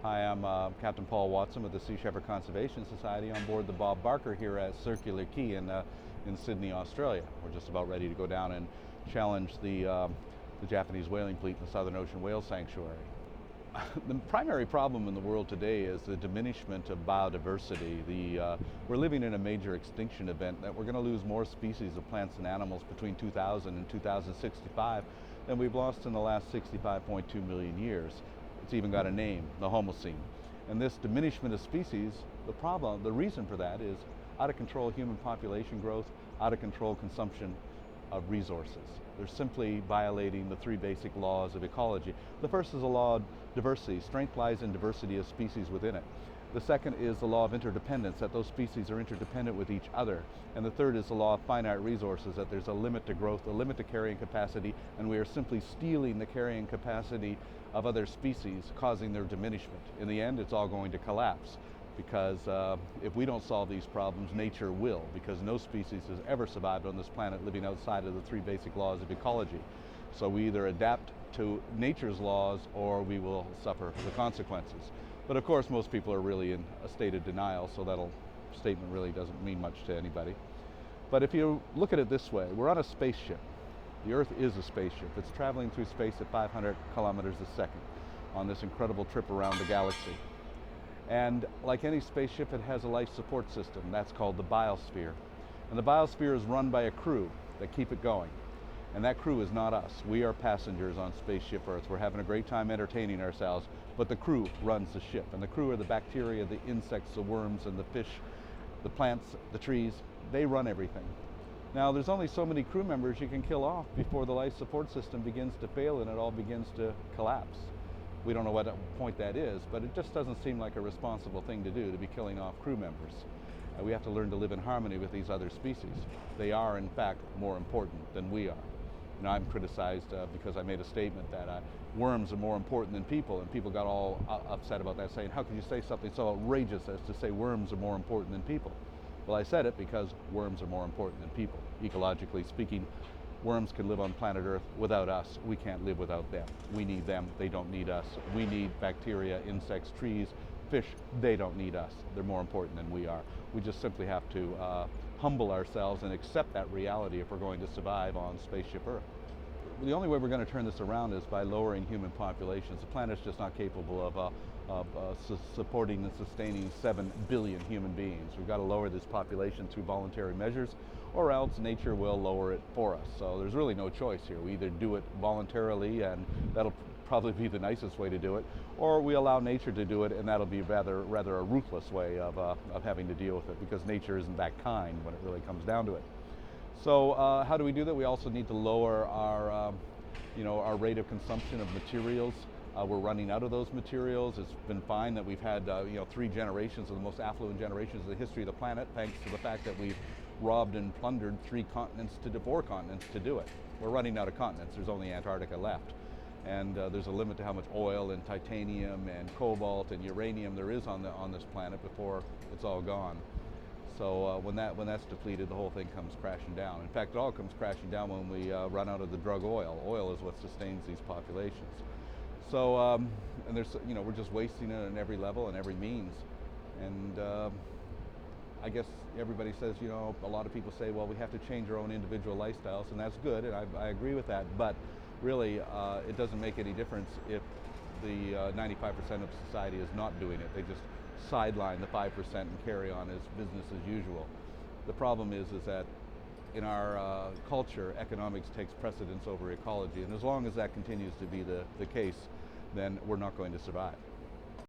Hi, I'm Captain Paul Watson with the Sea Shepherd Conservation Society on board the Bob Barker here at Circular Quay in Sydney, Australia. We're just about ready to go down and challenge the Japanese whaling fleet in the Southern Ocean Whale Sanctuary. The primary problem in the world today is the diminishment of biodiversity. We're living in a major extinction event that we're going to lose more species of plants and animals between 2000 and 2065 than we've lost in the last 65.2 million years. It's even got a name, the Homocene. And this diminishment of species, the reason for that is out of control human population growth, out of control consumption of resources. They're simply violating the three basic laws of ecology. The first is the law of diversity. Strength lies in diversity of species within it. The second is the law of interdependence, that those species are interdependent with each other. And the third is the law of finite resources, that there's a limit to growth, a limit to carrying capacity, and we are simply stealing the carrying capacity of other species, causing their diminishment. In the end, it's all going to collapse, because if we don't solve these problems, nature will, because no species has ever survived on this planet living outside of the three basic laws of ecology. So we either adapt to nature's laws or we will suffer the consequences. But of course, most people are really in a state of denial, so that statement really doesn't mean much to anybody. But if you look at it this way, we're on a spaceship. The Earth is a spaceship. It's traveling through space at 500 kilometers a second on this incredible trip around the galaxy. And like any spaceship, it has a life support system. That's called the biosphere. And the biosphere is run by a crew that keep it going. And that crew is not us. We are passengers on Spaceship Earth. We're having a great time entertaining ourselves, but the crew runs the ship. And the crew are the bacteria, the insects, the worms, and the fish, the plants, the trees. They run everything. Now, there's only so many crew members you can kill off before the life support system begins to fail and it all begins to collapse. We don't know what point that is, but it just doesn't seem like a responsible thing to do, to be killing off crew members. We have to learn to live in harmony with these other species. They are, in fact, more important than we are. And I'm criticized because I made a statement that worms are more important than people, and people got all upset about that, saying, how could you say something so outrageous as to say worms are more important than people? Well, I said it because worms are more important than people. Ecologically speaking, worms can live on planet Earth without us. We can't live without them. We need them. They don't need us. We need bacteria, insects, trees, fish. They don't need us. They're more important than we are. We just simply have to humble ourselves and accept that reality if we're going to survive on Spaceship Earth. The only way we're going to turn this around is by lowering human populations. The planet's just not capable of supporting and sustaining 7 billion human beings. We've got to lower this population through voluntary measures, or else nature will lower it for us. So there's really no choice here. We either do it voluntarily, and that'll probably be the nicest way to do it, or we allow nature to do it, and that'll be rather a ruthless way of having to deal with it, because nature isn't that kind when it really comes down to it. So how do we do that? We also need to lower our rate of consumption of materials. We're running out of those materials. It's been fine that we've had 3 generations of the most affluent generations of the history of the planet, thanks to the fact that we've robbed and plundered 4 continents to do it. We're running out of continents. There's only Antarctica left. And there's a limit to how much oil and titanium and cobalt and uranium there is on this planet before it's all gone. So when that's depleted, the whole thing comes crashing down. In fact, it all comes crashing down when we run out of the drug oil. Oil is what sustains these populations. So and we're just wasting it on every level and every means. And I guess everybody says, a lot of people say, well, we have to change our own individual lifestyles, and that's good, and I agree with that. But really, it doesn't make any difference if the 95% of society is not doing it. They just sideline the 5% and carry on as business as usual. The problem is that in our culture, economics takes precedence over ecology, and as long as that continues to be the case, then we're not going to survive.